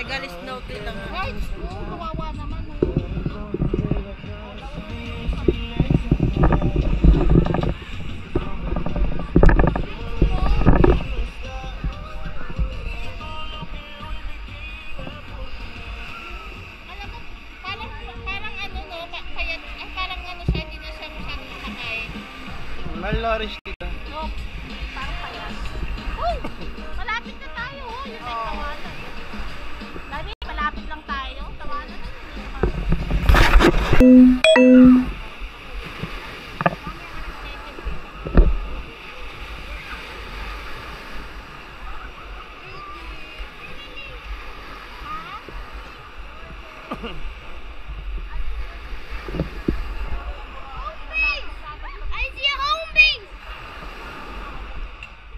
Legal snow lang. Right, kawawa naman. Malnourished dito. No, parang payas. Uy! Malapit na tayo, oh. Yun ay tawanan. Dami, malapit lang tayo. Tawanan na yun.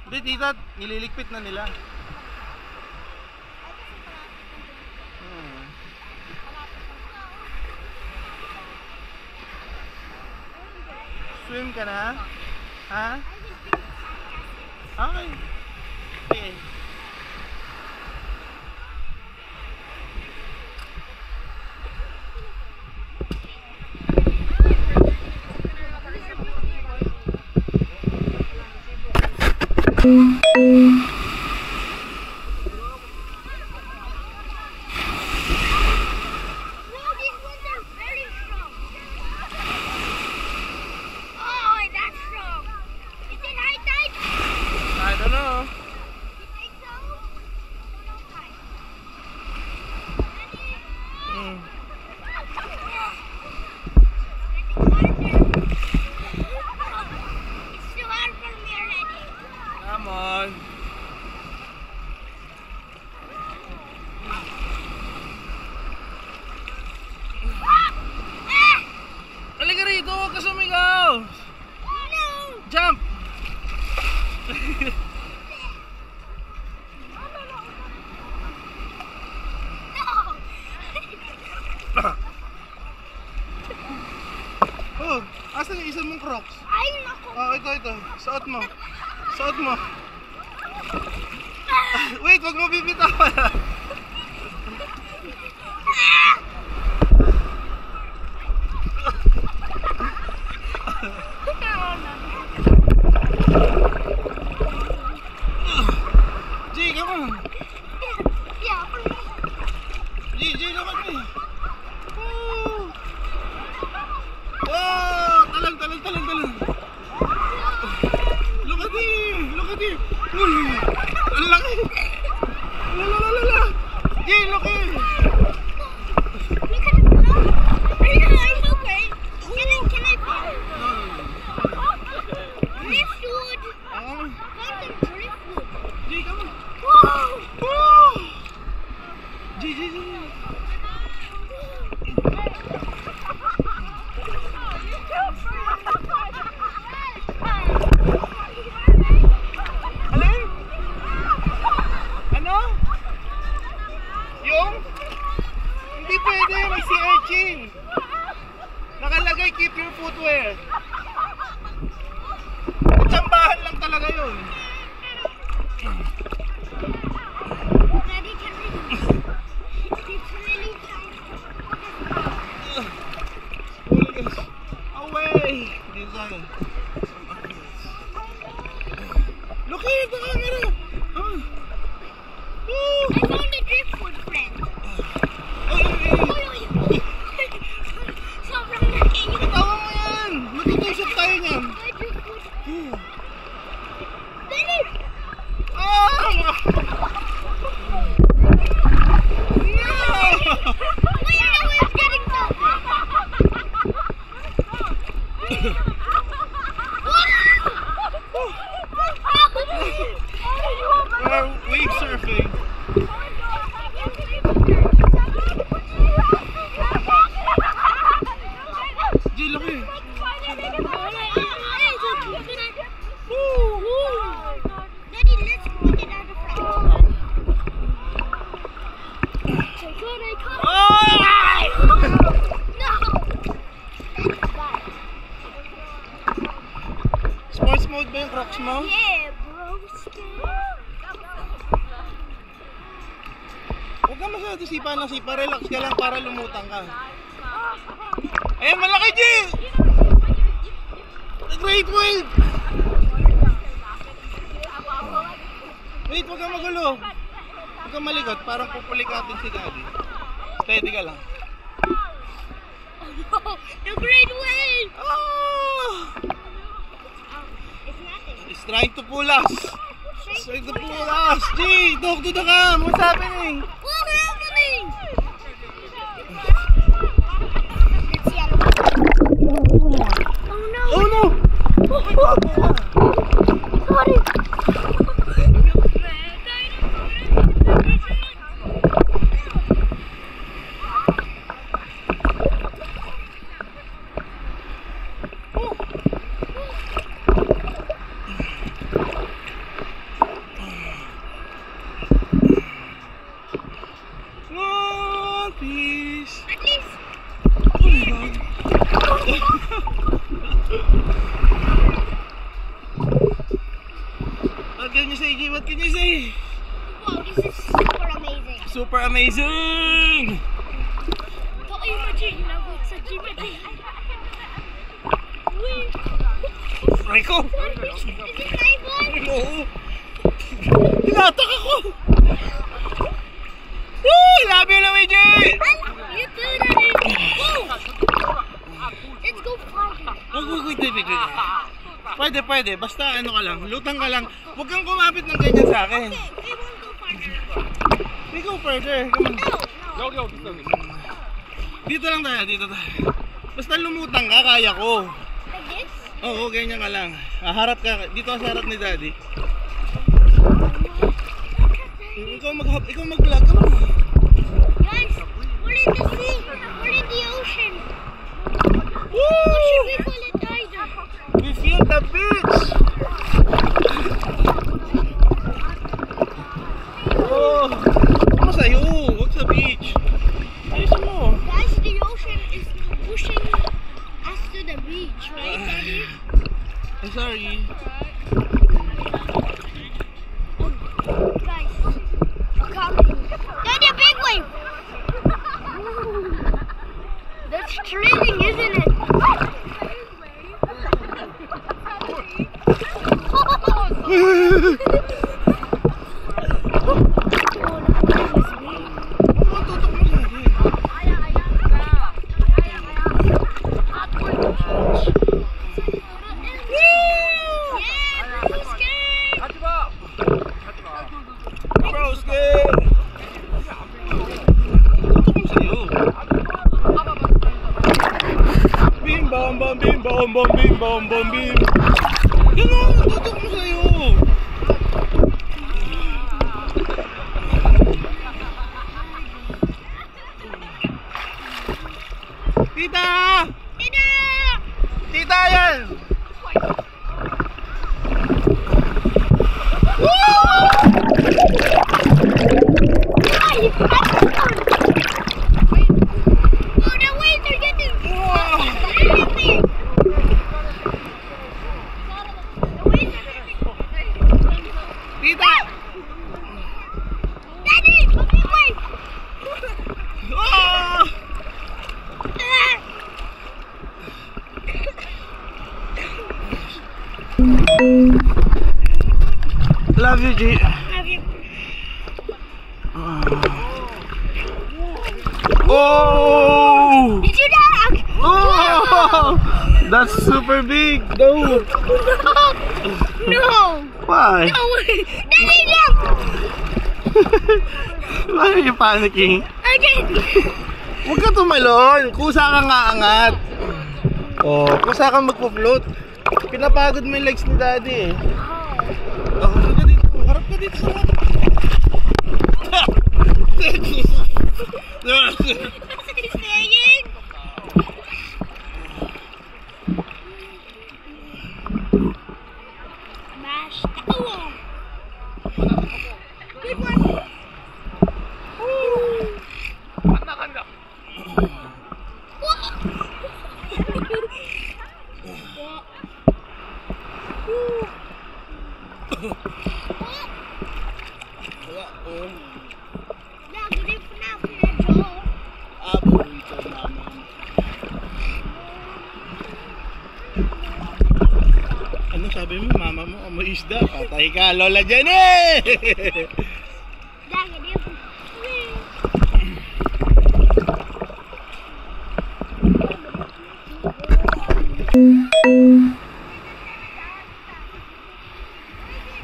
Hindi, tita, nililigpit na nila. Swim ka na? Ha? Okay. Okay. Come on. Halika rito, huwag ka sumigaw. No! Jump! Oh, asan yung isa mong Crocs? Ay, naku! Oh, ito. Suot mo. Suot mo. Wait, wag mo bibitawan. G, come on. Yeah, for me. G, look at me. Oh, talang. Look at him. Uy, ang laki. La. G, look at him. Look at the blood. I'm okay. Can I fall? Driftwood. Found some driftwood. G, come on. Whoa! G. Alin? Ano? Yung? Hindi pwede, may sea urchin. Nakalagay, keep your footwear. Tsambahan lang talaga yun. Daddy, can we do this? It's really tight. Away! Design. Look at the camera! I found a driftwood, friend. Sobrang laki yun. Tawa mo yan! Matutusok tayo niyan! Ay, driftwood. Daddy! Ah! Wait, now it's getting tougher. Wave surfing. G, laki. Daddy, let's put it on the front. So should I come? No! Sports mode ba yung Crocs mo? Yeah, bro. Huwag ka masyado sipa lang sipa. Relax ka lang para lumutang ka. Ayan, malaki, G! Wait, wait! Wait, huwag kang magulo. Huwag kang malikot. Parang pupulikatin si Daddy. Steady ka lang. The great wave! Oh! It's nothing. It's trying to pull us. It's trying to pull us. G, talk to the cam. What's happening? What's happening? Oh no! Oh no! Sorry! One piece. At least! Oh my God. What can you say, G? What can you say? Wow, this is super amazing. Super amazing! To imagine na po sa imagine. Wait! Rico! Is it Typhoon? Oo! Hinatak ako! Woo! Love you, Luigi! You do that in... Whoa! Let's go farther. Wait. Pwede, pwede. Basta ano ka lang, lutang ka lang. Huwag kang kumapit ng ganyan sa akin. Okay, we won't go farther. We go further. Come on. No. Dito lang tayo, dito tayo. Basta lumutang ka, kaya ko. Like this? Oo, ganyan ka lang. Harap ka, dito ka sa harap ni Daddy. Ikaw mag-vlog ka mo. Guys, we're in the sea. We're in the ocean. Woo! What should we call it either? We feel the beach! Oh! Ano sa'yo? Huwag sa beach. Ayusin mo. Guys, the ocean is pushing us to the beach, right, Daddy? I'm sorry. Guys, coming. Daddy, a big wave! That's thrilling, isn't it? Tutok mo sa akin. Broski! Tutok mo sa'yo. Bim bam bam bim bam bam bim bam bam bim. Gano'n, tutok mo sa'yo. Tita! Tita! Tita yan! Ay! Oh, the waves are getting Wow! really big! The waves are getting Tita! Daddy! A big wave! Oh! Love you, G. Have you... Oh! Did you die? Oh! That's super big, though. No! Why? No way! Daddy, no! Why are you panicking? Again! Huwag ka tumalon. Kusa ka nga angat. Oh, kusa ka magpo-float. Pinapagod mo yung legs ni Daddy eh. Oh, harap ka dito. Harap ka dito sa mga. He's saying? Mash. Oh! Good one! Yeah, good isda. Patay ka, Lola Jenny!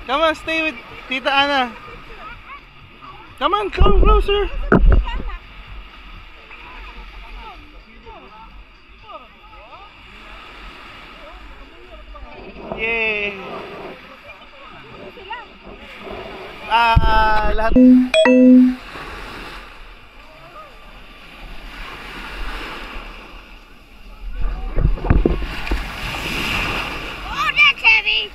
Come on, stay with Tita Ana. Come on, come closer. Yay! Lahat. Oh, that's heavy.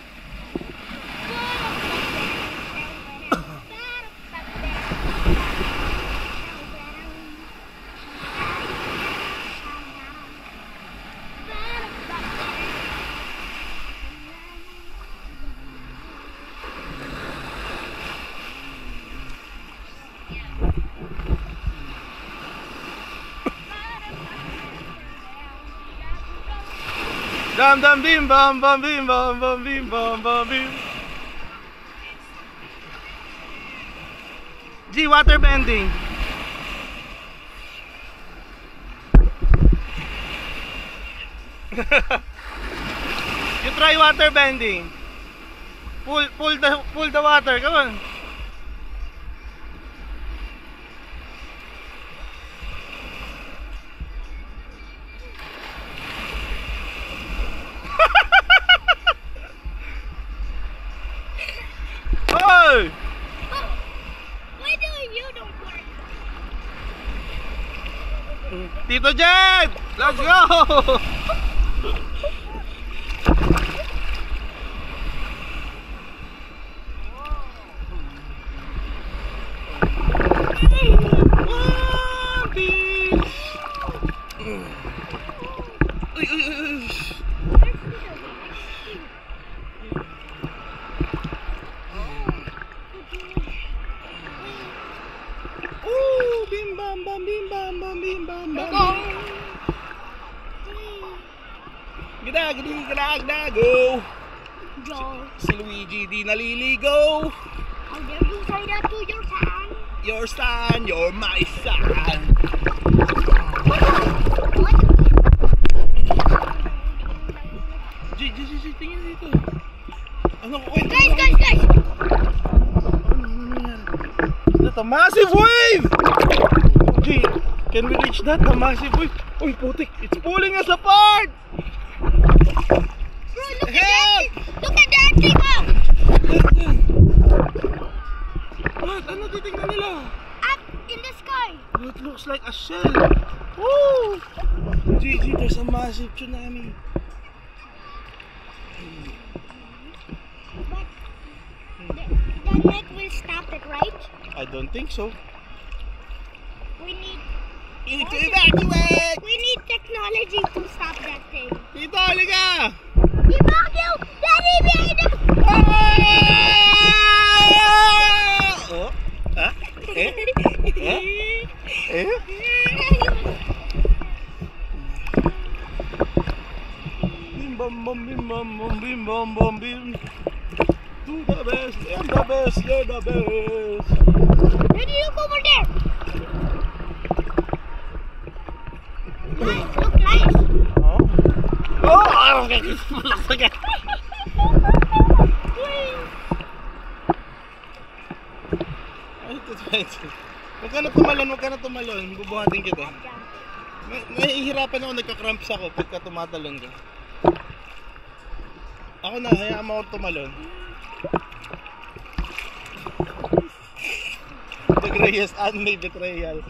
Dum dum bim bum bum bim bum bum bim bum bum bim. G, water bending. You try water bending. Pull the water. Come on. Hey! Why do you don't work? Tito Jed! Let's go! Bim bam bam bim bam bam bim bam bam. Gdag-gdag-go. Si Luigi di naliligo. How dare you say that to your son? Your son, you're my son. G, tingin dito. Ano ko kwento? Guys! Is that a massive wave? G, can we reach that? A massive wave? Uy, putik, it's pulling us apart! Bro, look at that! Look at that thing up! What? Ano titignan nila? Up in the sky! It looks like a shell. Woo! G, there's a massive tsunami. But the net will stop it, right? I don't think so. We need To evacuate! we need technology to stop that thing. Tito, halika! Ibagyo! Daddy, behind us! Oh? Ha? Eh? Bim bam bam bim bam bam bim bam bam bim. Do the best, I'm the best, you're the best. Daddy, look over there! Nice, look nice! Oh! Malaksa ka! Huwag ka na tumalon, bubuhatin kita. Nahihirapan ako, nagka-cramps ako pagka tumatalon ka. Ako na, hayaan mo ako tumalon. The greatest anime betrayal.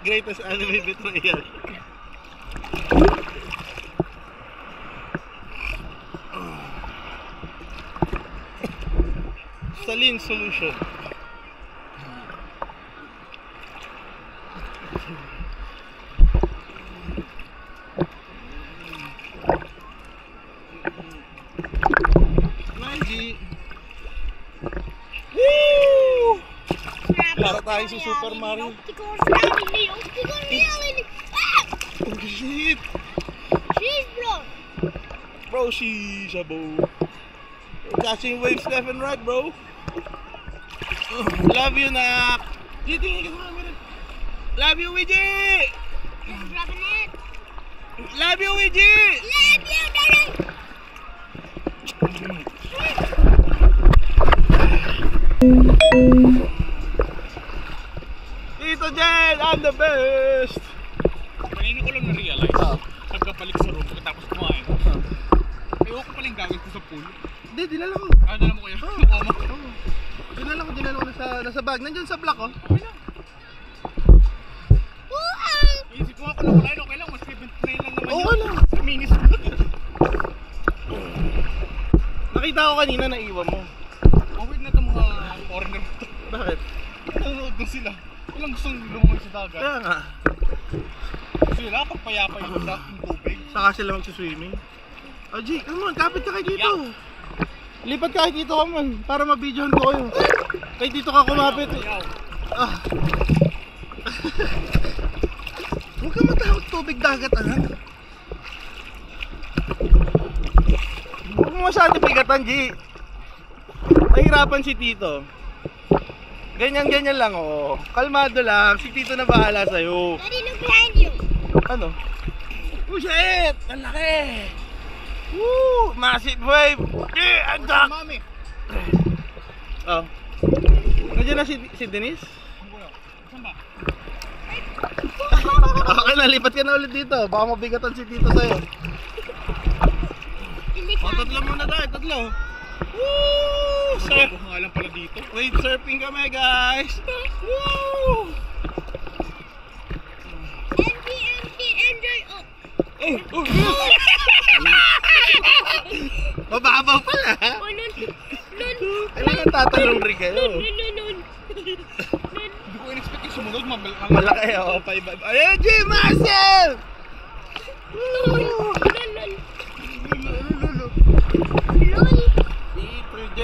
Greatest anime betrayal. Saline solution. Woo! Para tayo sa Super Mario. Oh shit! She's bro! Bro, she's a bow. Catching waves left and right, bro. Love you, nak. Tingin ka sa camera. Love you, Wiji! Grabbing it. Love you, Wiji! Love you, Daddy. Tito Jen, I'm the best! Kanina ko lang na-realize, pagkabalik sa room pagkatapos kumain, ayoko paling gawin ko sa pool. Hindi, dinala ko. Dala mo kuya? Dinala ko nasa bag. Nandiyan sa block, oh. Isip ko nga kung wala, okay lang, mas 79 lang naman Oo, yun. lang. Sa minis ko. Nakita ko kanina na iwan mo. Weird na itong mga foreigner. Bakit? Nanonood na sila. Walang gustong lumangoy sa dagat. Kaya nga. Sila, pagpayapa yung tubig. Saka sila magsiswimming. Oh, G, come on, kapit ka kay dito. Lipat ka kay dito, come on, para mabidyohan ko kayo. Kay dito ka kumapit. Ah. Huwag ka matakot tubig dagat, anak. Huwag mo masyadong pigatan, G. Nahirapan si Tito. Ganyan-ganyan lang, oh. Kalmado lang, si Tito na bahala sa'yo. Daddy, look behind you. Ano? Oh shit! Ang laki! Woo! Massive wave! Yeah! Ang dak! Mami! Oh. Nandiyan na si Denise? Saan ba? Okay na, lipat ka na ulit dito. Baka mabigatan si Tito sa'yo. Oh, tatlo muna tayo, tatlo. Woo! Surf! Ako nga lang pala dito. Wait, surfing kami, guys! Woo! Enjoy. Oh. Mababaw pala! Oh, lun. Kailangan tatalong rin kayo. Lun. Hindi ko in-expect yung sumunod, Malaki, oh. Ayan, G! Massive! Woo! Tito J!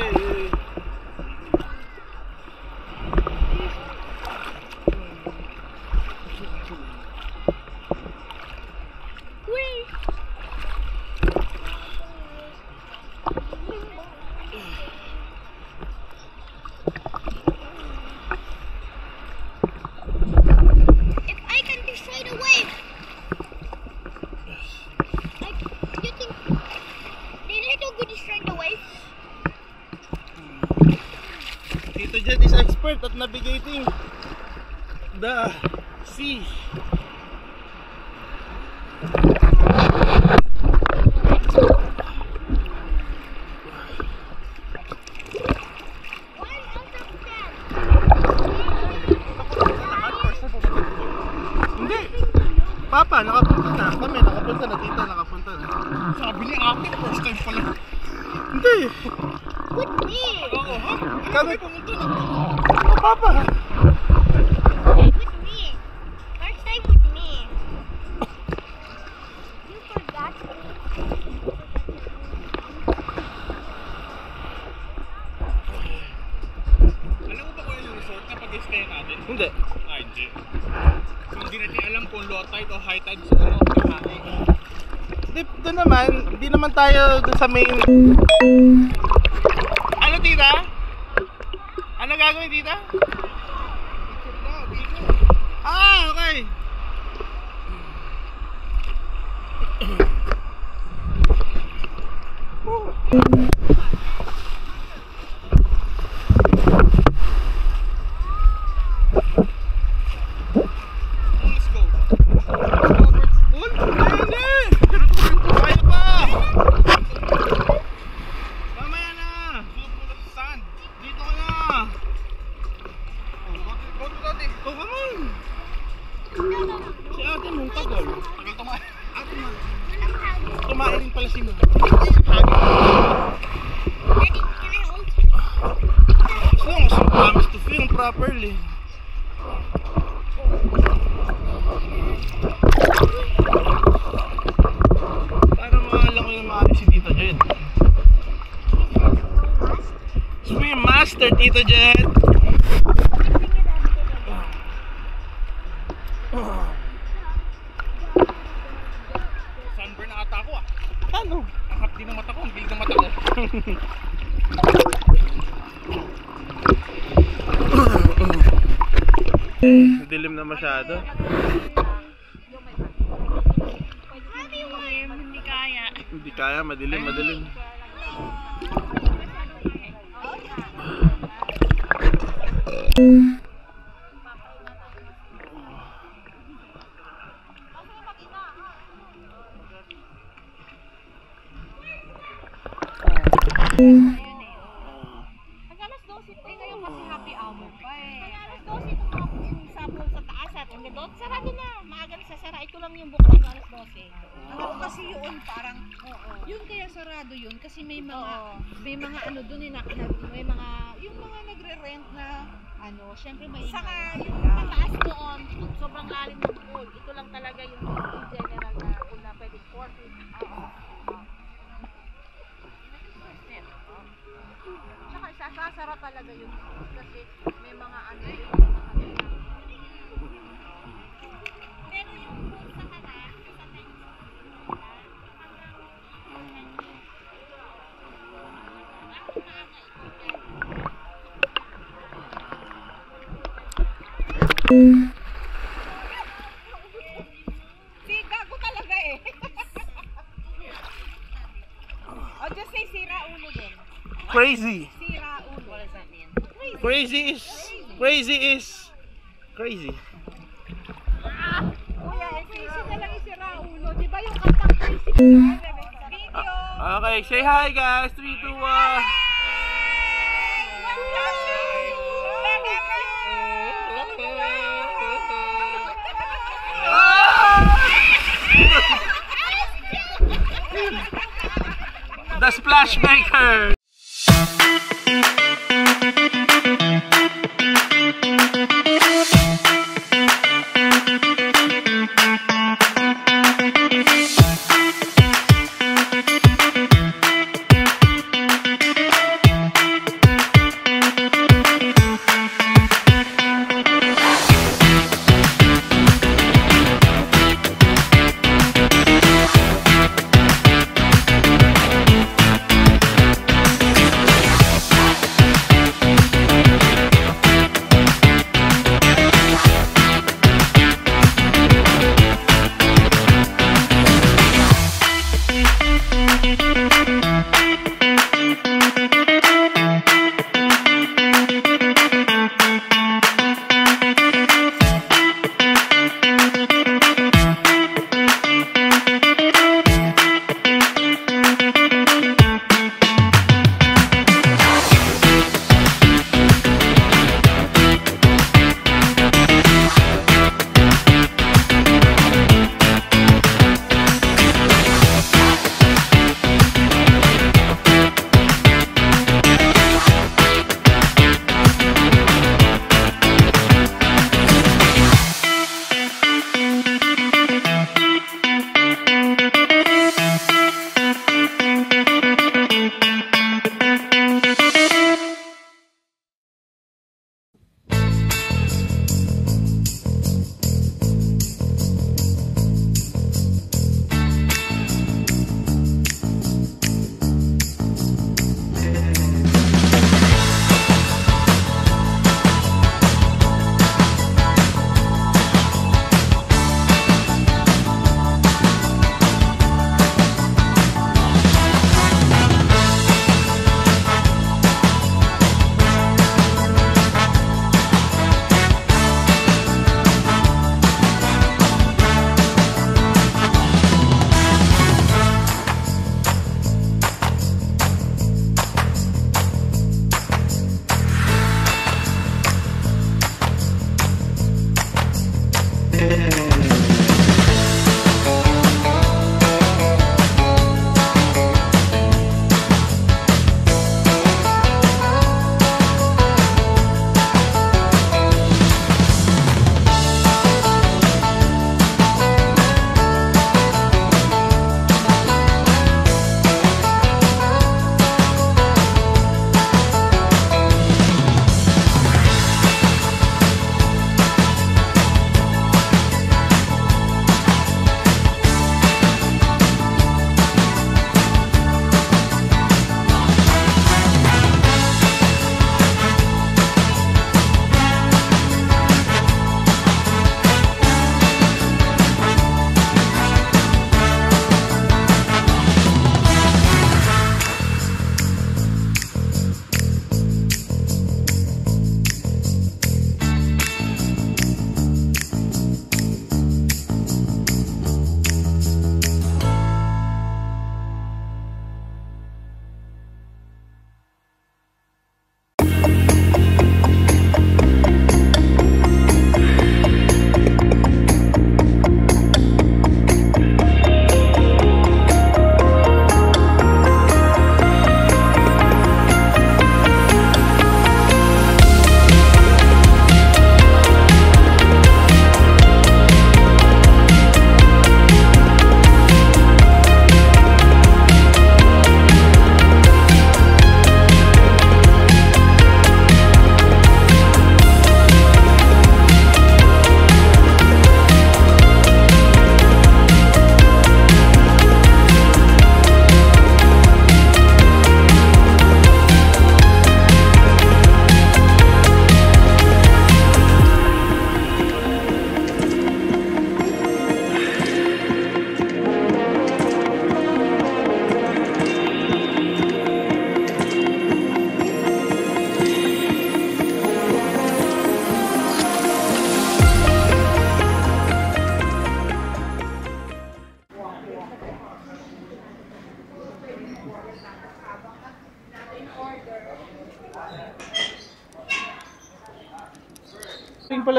If I can destroy the wave, you think did I do good destroying the wave? Tito Jet is expert at navigating the sea. One out of 10. Hindi. Papa, nakapunta na. Kami, nakapunta na. Tita, nakapunta na. Sabi ni ate, first time pala. Hindi. With me. Oo, ha? Kami pumunta na. Oh, Papa. With me. First time with me. You forgot. Alam mo ba kung yung resort na pag-stay natin? Hindi. Ah, hindi. Hindi natin alam kung low tide o high tide sa ano, yung hangin. Doon naman, hindi naman tayo doon sa main. Ano, tita? Ano gagawin, tita? Ah, okay. Let's go. Robert's Pool? Ayun eh! Kaya pa! Mamaya na! Pupunta sa sand. Dito ka na! Go to dati. Oh, come on! Si ate mong tagal. Tagal tumayo. Ate mo. Tumain rin pala si mo. Daddy, can I hold? As long as you promise to film properly. Para maalam ko yung maayos si Tito Jed. Swim master, Tito Jed! Sunburn na ata ako ah. Ano? Ang hapdi ng mata ko, ang bilig ng mata ko. Dilim na masyado. Hindi kaya. Hindi kaya, madilim, madilim. Alas 12 pa kayo kasi happy hour pa eh. Alas 12 yung sabon sa taas at ang doon sarado na. Maaga na sasara. Ito lang yung bukas ng alas 12. Ano kasi yun parang yun kaya sarado yun kasi may mga ano doon may mga yung mga nagre-rent na ano, syempre may Saka yung pataas doon, sobrang lalim ng pool. Ito lang talaga yung general na pool na pwedeng 40. Saka sasara talaga yun kasi may mga ano yun. Pero yung pool sa kanan, sa next si gago talaga eh. O just say sira ulo din. Crazy. Sira ulo. What does that mean? Crazy is crazy. Kuya, crazy na lang yung sira ulo. Di ba yung kantang crazy? Video. Okay, say hi guys. 3, 2, 1. The Splash Maker.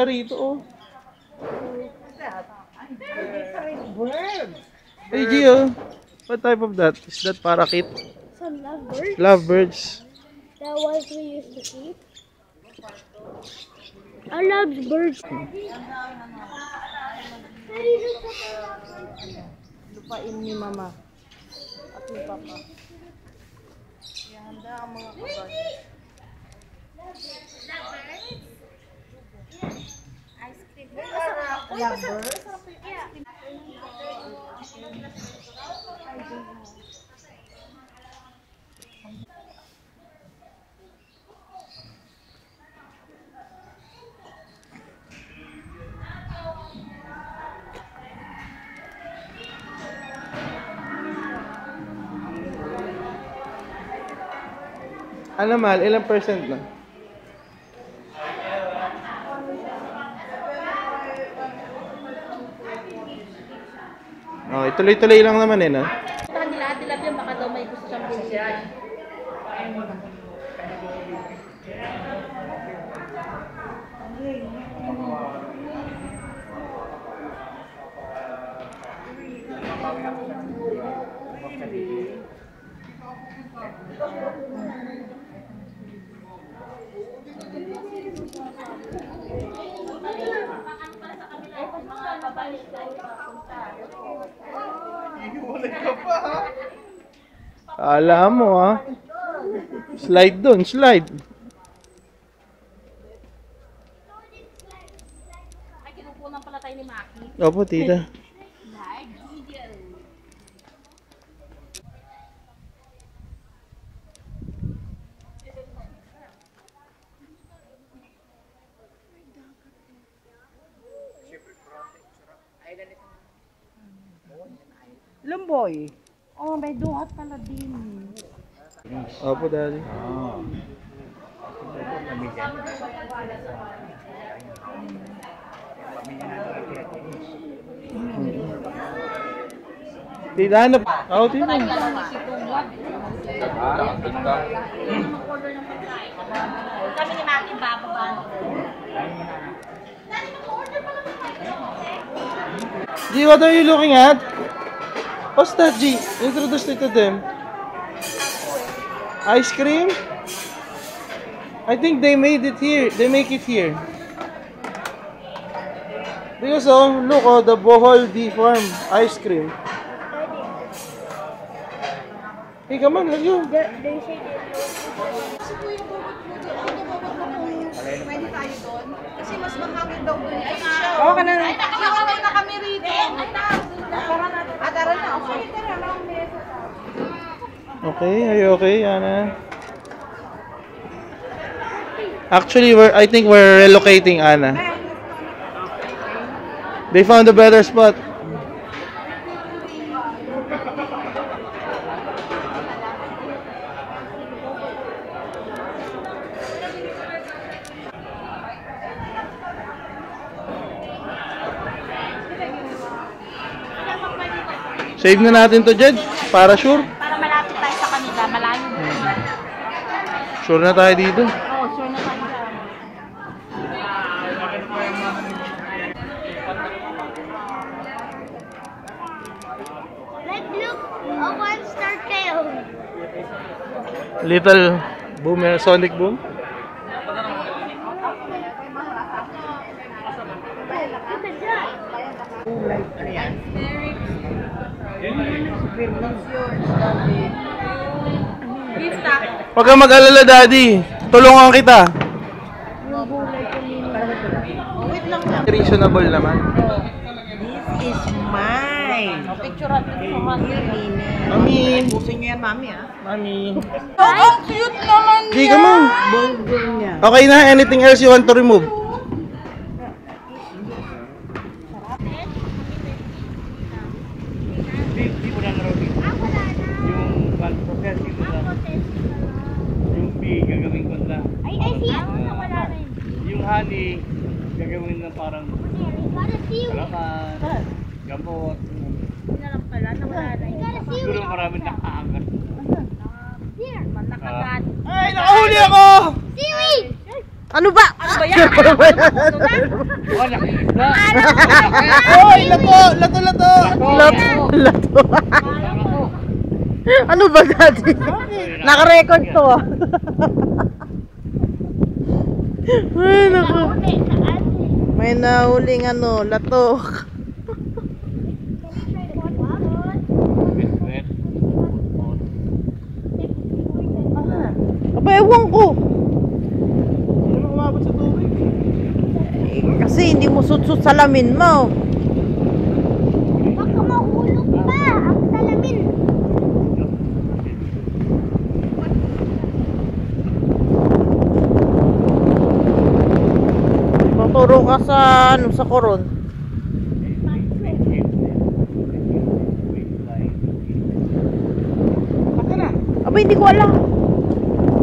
pala rito, oh. Hey, Gio. What type of that? Is that parakeet? Some lovebirds. Lovebirds. That was we used to eat. I love birds. Lupain ni Mama at ni Papa. Ihanda ang mga kabag. Ice cream. Lovebirds? Ano, Mal? Ilang percent na? Oh, ituloy-tuloy lang naman eh, no? Baka nila Ate Love yan, baka daw may gusto siyang bilhin. Alam mo, ha? Slide dun, slide. Ay, kinukunan pala tayo ni Maki. Opo, tita. Lumboy. Oh, may duhat pala din. Opo, daddy. Tita, hanap. Oo, tita. Kami ni Maki, bababa. G, what are you looking at? What's that, G? Introduce it to them. Ice cream? I think they made it here. They make it here. Because look, the Bohol D Farm ice cream. Hey, come on, let's go. They say Si Kuya Bobot mo doon. Kuya Bobot mo kung pwede tayo doon. Kasi mas mahangin daw doon. Ay, siya. Oo, ka na. Siya na kami rito. Tara na. Okay, tara. Okay, are you okay, Anna? Actually, I think we're relocating, Anna. They found a better spot. Save na natin to, Jed, para sure. para malapit tayo sa kanila, malayo na. Sure na tayo dito. Oo, sure na tayo. Let's look a one-star tail. Little boomer, sonic boom. Look at that. Huwag kang mag-alala, Daddy. Tulungan kita. Wait lang. Reasonable naman. This is mine. Picture at Mami. Pusin niyo yan, Mami, ah. Mami. Ang cute naman Di ka man. Bulbul niya. Okay na, anything else you want to remove? Hindi mo na naroon. Yung valve processing mo na. Yung pig, gagawin ko na. Ay, siya. Wala na yun. Yung honey, gagawin na parang kalakan, gamot. Hindi na lang pala, nawala na yun. Siguro maraming nakaangat. Here, nakagat. Ay, nakahuli ako! Seaweed! Ano ba? Ano ba yan? Hoy, lato! Lato! Lato. Ano ba dati? Naka-record to ah. Ay, naku. Uli, saan? May nahuling ano, lato. Aba, ewan ko. Hindi mo umabot sa tubig. Kasi hindi mo sutsut salamin mo. Baka mahulog pa ang salamin. Tuturo ka sa ano, sa koron. Baka na. Aba, hindi ko alam.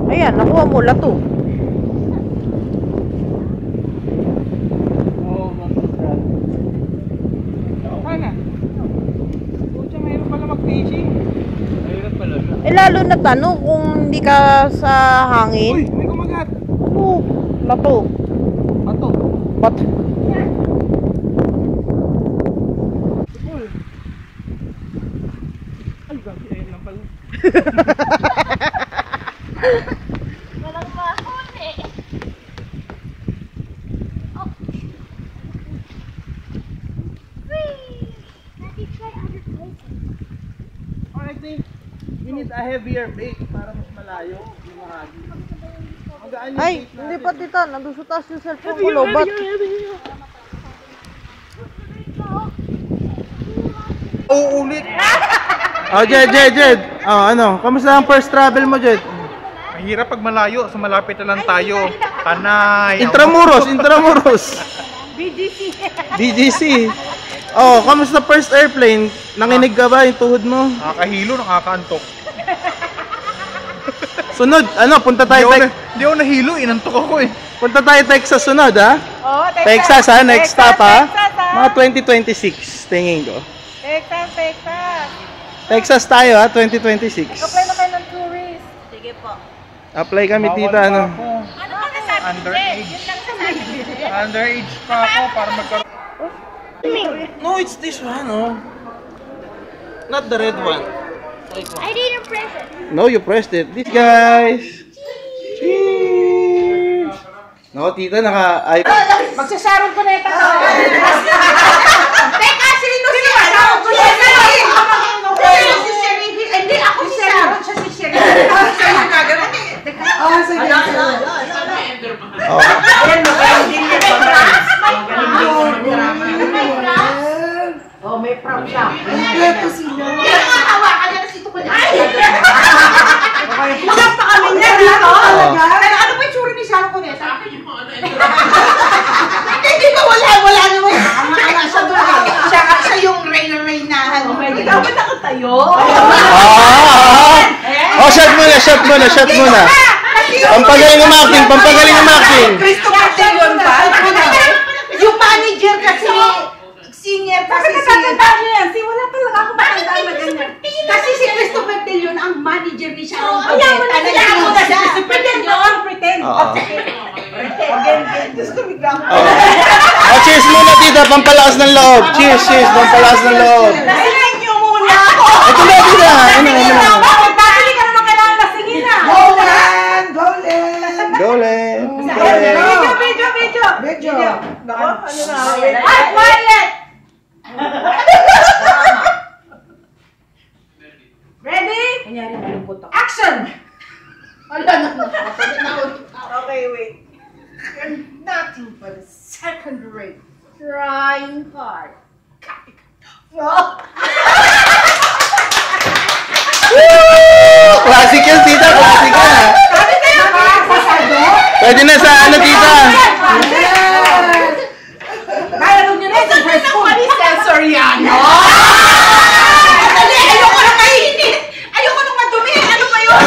Ayan, nakuha mo lato. Baka na. Pucha, mayroon pala mag-fishing. Mayroon pala. Eh, lalo na tanong kung hindi ka sa Uy, hangin. may kumagat. Oo, lato. Ato. Bat. Uy. Ay, gabi. Ayun lang pala. Walang mahuli. Oh. Whee! Let's try other places. Oh, I think we need a heavier bait para mas malayo. Yung mahagi. Magaan yung Ay, bait natin. hindi pa tita. Nandun sa taas yung cellphone ko, lobat. Uulit. Oh, Jed. Oh, ano? Kamusta ang first travel mo, Jed? Mahirap pag malayo, so malapit na lang tayo. Tanay. Intramuros. BGC. Oh, kamusta first airplane? Nanginig ka ba yung tuhod mo? Nakakahilo, nakakaantok. Sunod, ano, punta tayo Hindi ako nahilo, inantok ako eh. Punta tayo Texas sunod, ha? Oh, Texas, ha? Next stop, ha? Texas, ha? Mga 2026, tingin ko. Texas. Texas tayo, ha? 2026. Apply na kayo ng tourist. Sige po. Apply kami, tita, ano? Ano pa nasabi mo, Underage. Jay? Yun lang nasabi mo. Underage pa ako para magkaroon. No, it's this one, oh. Not the red one. I didn't press it. No, you pressed it. This, guys. Cheers! No, tita, Magsasaron ko na ito. Teka, sino si Sharon? Si Sherry. Hindi, ako si Sharon. Siya si Sherry. Siya yung gagawin. Teka. Sige. Oh. Oh, may prom siya. Magap pa kami na dito. Pero ano pa yung tsura ni Sharon Cuneta? Hindi ba wala naman. Siya yung reyna-reynahan. Ikaw ba nakatayo? Oh, shot muna. Pampagaling ng acting. Christopher De Leon ba? Yung manager kasi, singer kasi si... Wala talaga ako matandaan na ganyan. Kasi si Christopher De Leon ang manager ni Sharon Cuneta. Si Christopher De Leon. Pretend. Diyos ko bigla ako. Oh, cheers muna, tita. Pampalakas ng loob. Cheers. Pampalakas ng loob. Lasingin niyo muna ako. Ito na, tita. Magpapili ka naman kailangan lasingin na. Go, Len. Video. Ay, quiet! Ready? Action! Okay, wait. You're nothing but a second rate. Trying hard. Classic yan, tita. Classic yan. Pwede na sa ano, tita. Nalaro niyo na yung first school. Sensoriano! Dali! Ayoko na mainit! Ayoko nang madumi! Ano ba yun?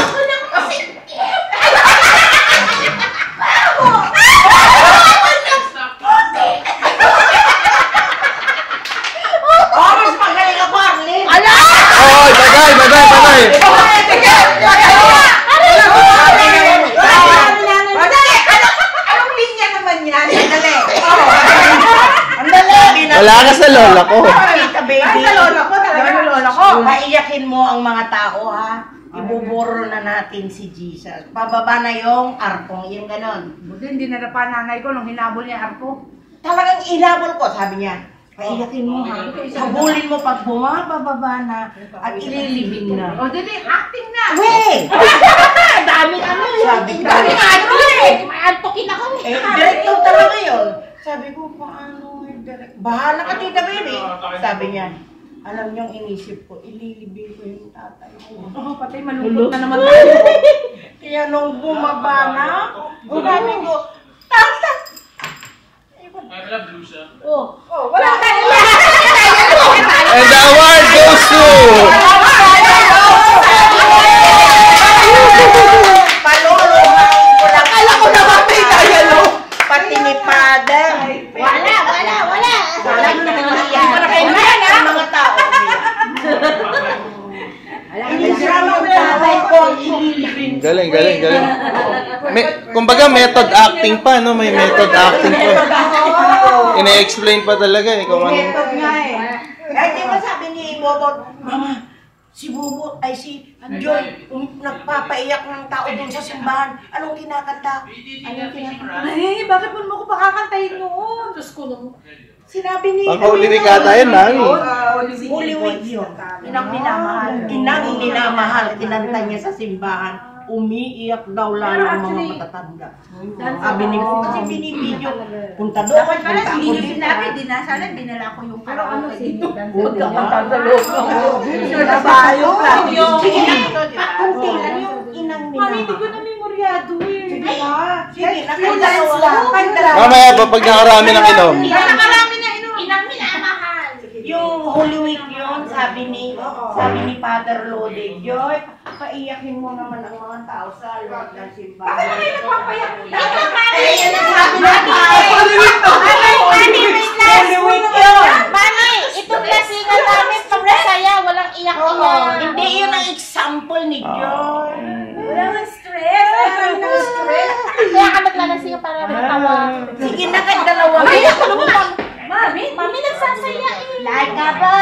Oh, mas magaling ako, Arlene! Oh, bagay. Anong Wala ka sa lola ko. Tita baby. Ay, sa lola ko, talaga yung lola ko. Maiyakin mo ang mga tao, ha? Ibuburo na natin si Jesus. Pababa na yung arkong, yung ganon. Buti hindi na pa nanay ko nung hinabol niya arko. Talagang inabol ko, sabi niya. Paiyakin mo, ha? Habulin mo pag bumababa na at ililibing na. O, dili, acting na. Weh! Dami ano eh. Sabi ko. Dami ano eh. May antokin ako eh. Director talaga yun. Sabi ko, paano direct? Bahala ka, Tita Baby. Sabi niya, alam niyong inisip ko, ililibing ko yung tatay ko. Oh, patay, malungkot na naman tayo. Kaya nung bumaba na, sabi ko, tata! Ay, wala blue siya. Oh. Wala tayo. And the award goes to... Paluluhain ko lang. Akala ko naman may kaya, no? Pati ni Father. Wala. Wala na naman ang mga tao. Inisama ko yung tatay ko, ililibing. Galing. Kumbaga method acting pa, no? May method acting pa. Ina-explain pa talaga eh kung ano. Method nga eh. Ay, di ba sabi ni Bobot, Mama, si Bobot, ay si Joy, nagpapaiyak ng tao dun sa simbahan. Anong kinakanta? Ay, bakit mo ko pakakantayin noon? Diyos ko naman. Sinabi ni... Pang-Holy Week ata yun, mami. Holy Week yun. Inang minamahal. Inang minamahal. Kinanta niya sa simbahan. Umiiyak daw lalo ang mga matatanda. Sabi ni ko, kasi binibidyo. Punta doon. Hindi namin, dinasala, dinala ko yung karaoke dito. Pagkakanta sa loob. Nabayo. Sige na. Kunti lang yung inang Mami, hindi ko minamahal. na memoryado eh. Sige na. Sige, nakadalawa. Mamaya pa pag nakarami ng inom. Nakarami na inom. Inang minamahal. Yung Holy Week yun, sabi ni Father Lode, Joy, paiyakin mo naman ang mga tao sa loob ng simbahan. Bakit na kayo nagpapayak? Holy Week yun! Mami, itong lasingan namin pang masaya, walang iyak-iyak. Hindi yun ang example ni Joy. Wala nang stress. Wala nang stress. Kaya ka naglalasing para matawa. Sige na kayo dalawa. Ay, ako naman. Mami, Mami, nagsasaya eh. Like ka ba?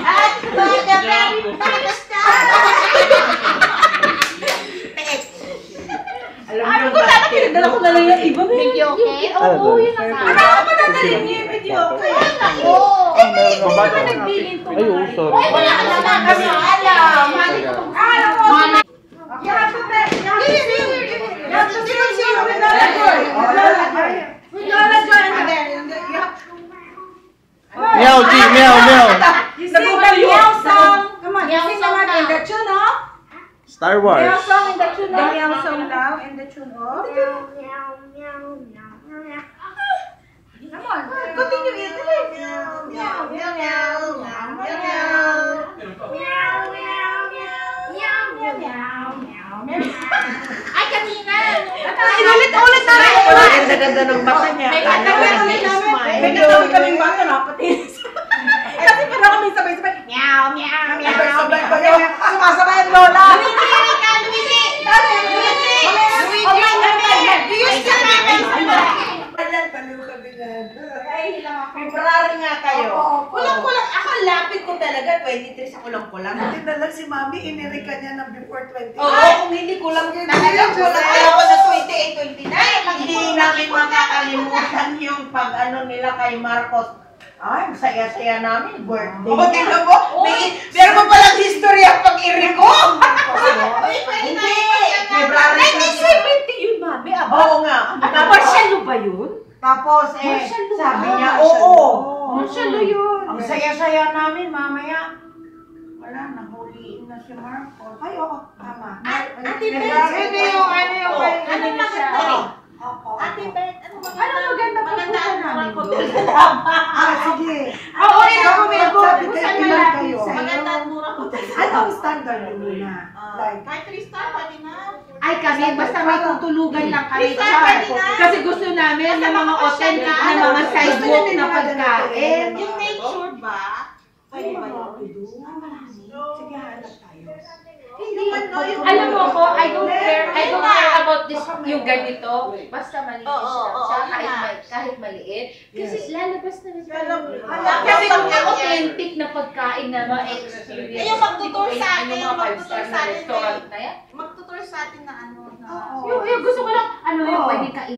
At baga very fast. ano ko sana pinagdala ko na lang yung iba. Video okay? Oo, yun na nga. Ano ako madadalhin niyo yung video? Oo. Hindi ba nagbilin to? Ay, oo, sorry. Ay, wala ka naman kasi alam. Mami ko. Alam mo. You have to bet. You have to see with Lola Joy. With Lola Joy. Meow, G, meow. You sing the meow song. Come on, you sing naman in the tune, oh. Star Meow Wars. song in the tune, oh. The meow song daw in the tune, oh. Come on, continue it. Ay, kanina. Ulit na rin. Ang ganda ng mata niya. May May katabi kaming bata na, pati. Kasi parang kami sabay-sabay. Meow, meow, meow. Sabay ko yung sumasabay ang lola. Luigi, Erika, Luigi. Luigi. Oh my God, do you still remember? February nga kayo. Kulang-kulang. Ako, lapit ko talaga. 23 sa kulang-kulang. Hindi na lang si Mami, inirika niya na before 20. Kung hindi kulang yun. Alam ko na Ayaw ko na 28, 29. Hindi namin makakalimutan yung pag ano nila kay Marcos. Ay, saya-saya namin. Birthday. O, tingnan mo. Meron mo palang history ang pag-iri ko. Hindi. February 1970 yun, Mami. Oo nga. Marshalo ba yun? Tapos Marshalo sabi ba? niya, oo. Marshalo yun. Ang saya-saya namin, mamaya. Wala, nahuliin na si Marcos. Ay, oo, tama. Hindi yung Ano maganda? Oo. Ate Beth, ano maganda pa maganda po namin doon? Sige. Oo, ikaw may Sabi kung kayo, saan ilan malapit kayo? sa'yo. Maganda ang mura ko. Ano ang standard niyo muna? Like, Kahit 3 star, pwede na. Ay kami, basta may tutulugan lang kami. Please, pwede na. Kasi gusto namin ng mga authentic na mga sidewalk na pagkain. Yung nature ba? pwede ba yun? Sige, hanap tayo. Alam mo ako, I don't care about this, yung ganito. Basta malinis Oo, lang oo, siya, yun nga. kahit kahit maliit. Kasi lalabas na rin tayo. Kasi Kasi yung authentic na pagkain na ma-experience. Yung magtutur sa atin, yung mga 5-star na restaurant na yan. Magtutur sa atin na ano na... Yung gusto ko lang, ano yung pwede kain.